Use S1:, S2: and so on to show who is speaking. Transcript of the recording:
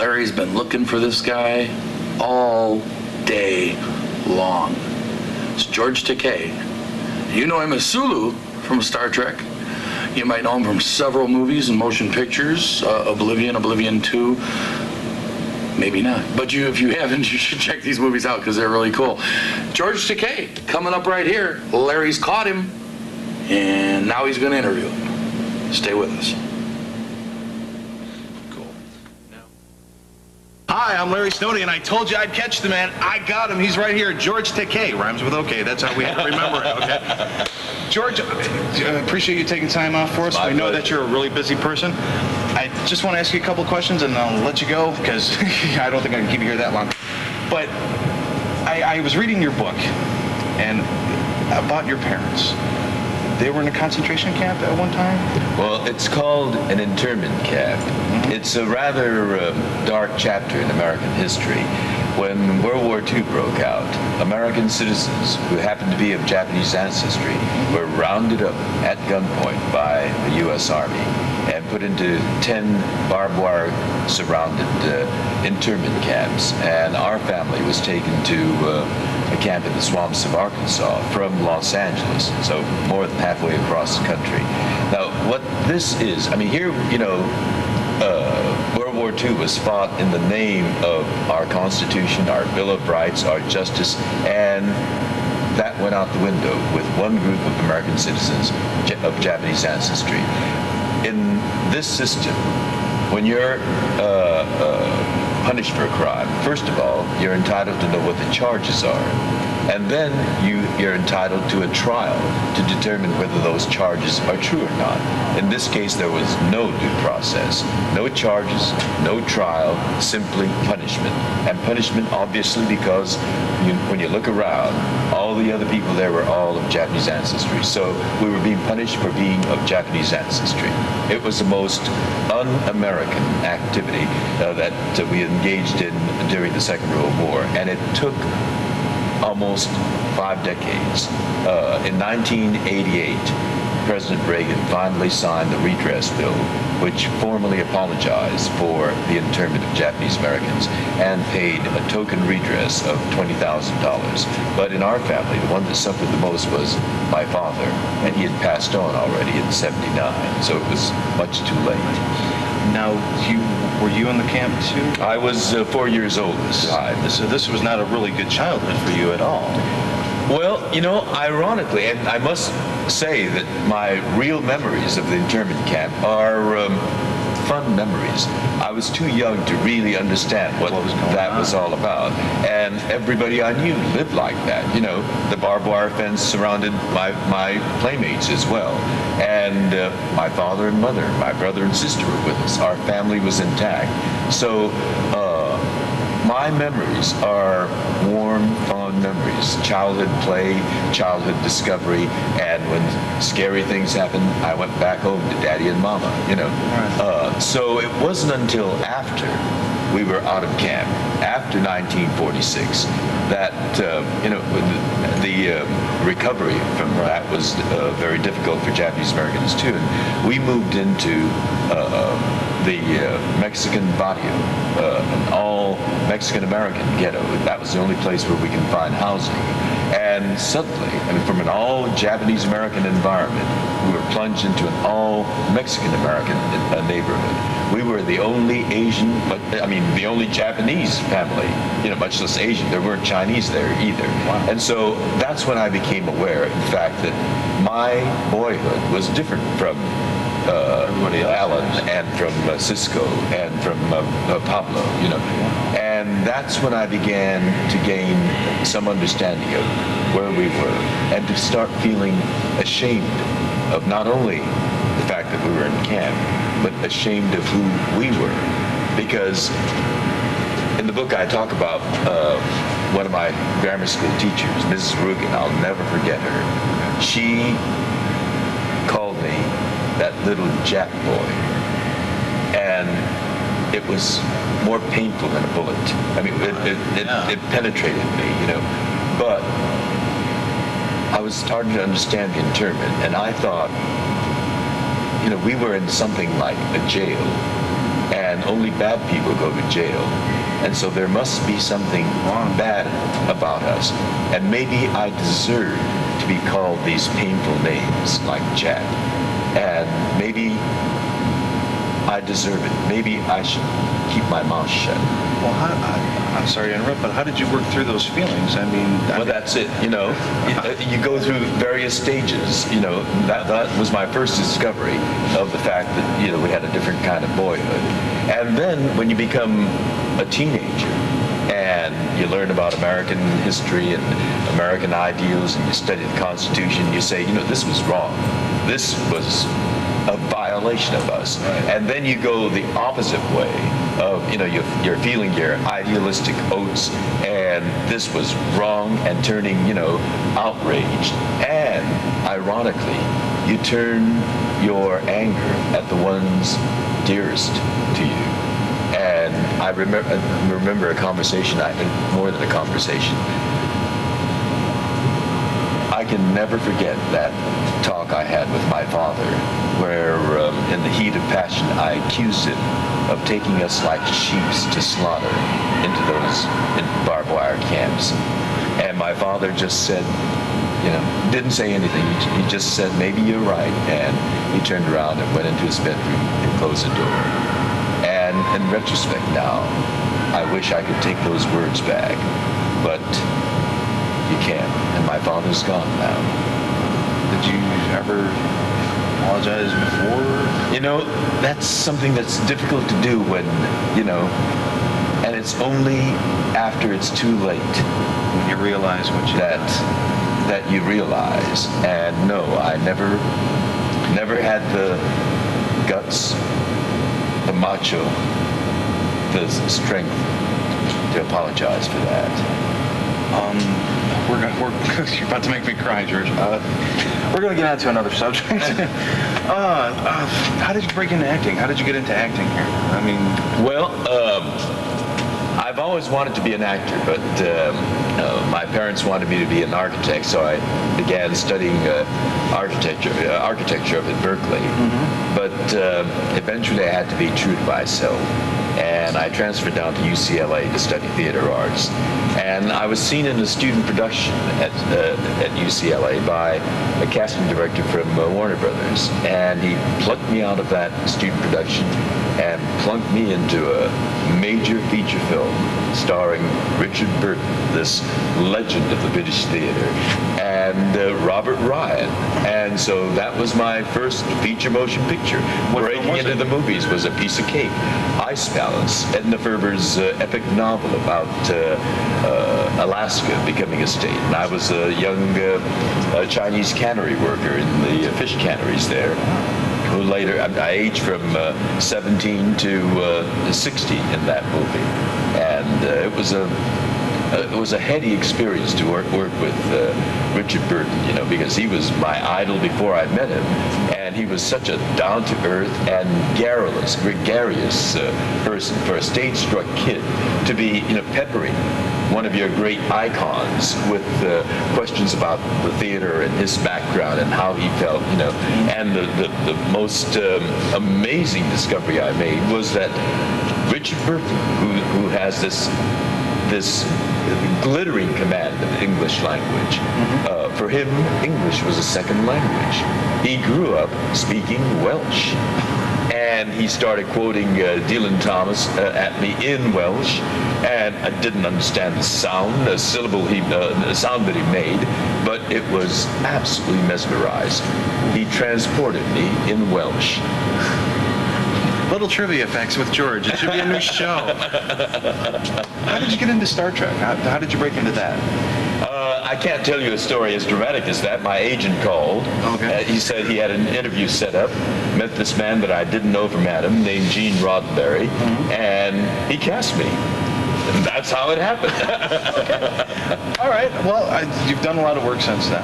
S1: Larry's been looking for this guy all day long. It's George Takei. You know him as Sulu from Star Trek. You might know him from several movies and motion pictures, Oblivion, Oblivion 2. Maybe not. But if you haven't, you should check these movies out because they're really cool. George Takei, coming up right here. Larry's caught him, and now he's going to interview him. Stay with us.
S2: Hi, I'm Larry Snowdy, and I told you I'd catch the man. I got him. He's right here. George Takei. Rhymes with okay. That's how we have to remember it, okay? George, I appreciate you taking time off for us. I know that you're a really busy person. I just want to ask you a couple questions, and I'll let you go, because I don't think I can keep you here that long. But I was reading your book, and about your parents. They were in a concentration camp at one time?
S3: Well, it's called an internment camp. Mm-hmm. It's a rather dark chapter in American history. When World War II broke out, American citizens who happened to be of Japanese ancestry were rounded up at gunpoint by the U.S. Army and put into 10 barbed wire surrounded internment camps. And our family was taken to a camp in the swamps of Arkansas from Los Angeles, so more than halfway across the country. Now, what this is, I mean, here, you know, World War II was fought in the name of our Constitution, our Bill of Rights, our justice, and that went out the window with one group of American citizens of Japanese ancestry. In this system, when you're punished for a crime, first of all, you're entitled to know what the charges are. And then you're entitled to a trial to determine whether those charges are true or not. In this case, there was no due process, no charges, no trial, simply punishment. And punishment, obviously, because when you look around, all the other people there were all of Japanese ancestry. So we were being punished for being of Japanese ancestry. It was the most un-American activity that we engaged in during the Second World War. And it took almost 5 decades. In 1988, President Reagan finally signed the redress bill, which formally apologized for the internment of Japanese Americans and paid a token redress of $20,000. But in our family, the one that suffered the most was my father, and he had passed on already in '79, so it was much too late.
S2: Now, were you in the camp too?
S3: I was 4 years old this time.
S2: So this was not a really good childhood for you at all.
S3: Well, you know, ironically, and I must say that my real memories of the internment camp are fun memories. I was too young to really understand what that was all about. And everybody I knew lived like that. You know, the barbed wire fence surrounded my playmates as well. And my father and mother, my brother and sister were with us. Our family was intact. So my memories are warm, fond memories. Childhood play, childhood discovery, and when scary things happened, I went back home to Daddy and Mama, you know. Right. So it wasn't until after we were out of camp, after 1946, that, you know, the recovery from that was very difficult for Japanese Americans too. And we moved into the Mexican barrio, an all Mexican American ghetto. That was the only place where we can find housing. And suddenly, I mean, from an all Japanese American environment, we were plunged into an all Mexican American neighborhood. We were the only Asian, but I mean, the only Japanese family, you know, much less Asian. There weren't Chinese there either. Wow. And so that's when I became aware, in fact, that my boyhood was different from Alan and from Cisco and from Pablo, you know. And that's when I began to gain some understanding of where we were and to start feeling ashamed of not only the fact that we were in camp, but ashamed of who we were. Because in the book I talk about one of my grammar school teachers, Mrs. Rugen. I'll never forget her. She called me that little Jap boy. And it was more painful than a bullet. I mean, it penetrated me, you know. But I was starting to understand the internment, and I thought, you know, we were in something like a jail, and and only bad people go to jail. And so there must be something bad about us. And maybe I deserve to be called these painful names like Jack. And maybe I deserve it. Maybe I should keep my mouth shut.
S2: Well, I'm sorry to interrupt, but how did you work through those feelings?
S3: Well, that's it. You know, you go through various stages. You know, that was my first discovery of the fact that, you know, we had a different kind of boyhood. And then when you become a teenager and you learn about American history and American ideals and you study the Constitution, you say, you know, this was wrong. This was a violation of us. And then you go the opposite way of, you know, you're feeling your idealistic oats, and this was wrong, and turning, you know, outraged. And ironically, you turn your anger at the ones dearest to you. And I remember a conversation, more than a conversation. I can never forget that talk I had with my father, where in the heat of passion I accused him of taking us like sheep to slaughter into those barbed wire camps. And my father just said, you know, didn't say anything. He just said, maybe you're right. And he turned around and went into his bedroom and closed the door. And in retrospect now, I wish I could take those words back, but you can't. And my father's gone now.
S2: Did you ever apologize before?
S3: You know, that's something that's difficult to do when, you know, and it's only after it's too late
S2: When you realize what you
S3: that you realize. And no, I never had the guts, the macho, the strength to apologize for that.
S2: You're about to make me cry, George. We're going to get on to another subject. How did you break into acting? How did you get into acting here? I mean...
S3: Well, I've always wanted to be an actor, but my parents wanted me to be an architect, so I began studying architecture up at Berkeley. Mm-hmm. But eventually I had to be true to myself. And I transferred down to UCLA to study theater arts. And I was seen in a student production at UCLA by a casting director from Warner Brothers. And he plucked me out of that student production and plunked me into a major feature film starring Richard Burton, this legend of the British theater, and Robert Ryan. And so that was my first feature motion picture. Breaking into the movies was a piece of cake. Ice Palace, Edna Ferber's epic novel about Alaska becoming a state. And I was a young Chinese cannery worker in the fish canneries there. Who later, I aged from 17 to 60 in that movie. And it was a heady experience to work with Richard Burton, you know, because he was my idol before I met him, and he was such a down-to-earth and gregarious person for a stage-struck kid to be, you know, peppering one of your great icons with questions about the theater and his background and how he felt, you know. And the most amazing discovery I made was that Richard Burton, who has this glittering command of the English language. For him, English was a second language. He grew up speaking Welsh. And he started quoting Dylan Thomas at me in Welsh, and I didn't understand the sound, the syllable the sound that he made, but it was absolutely mesmerized. He transported me in Welsh.
S2: Little trivia facts with George. It should be a new show. How did you get into Star Trek? How did you break into that?
S3: I can't tell you a story as dramatic as that. My agent called.
S2: Okay.
S3: He said he had an interview set up, met this man that I didn't know from Adam named Gene Roddenberry, and he cast me. And that's how it happened.
S2: Okay. All right. Well, you've done a lot of work since then.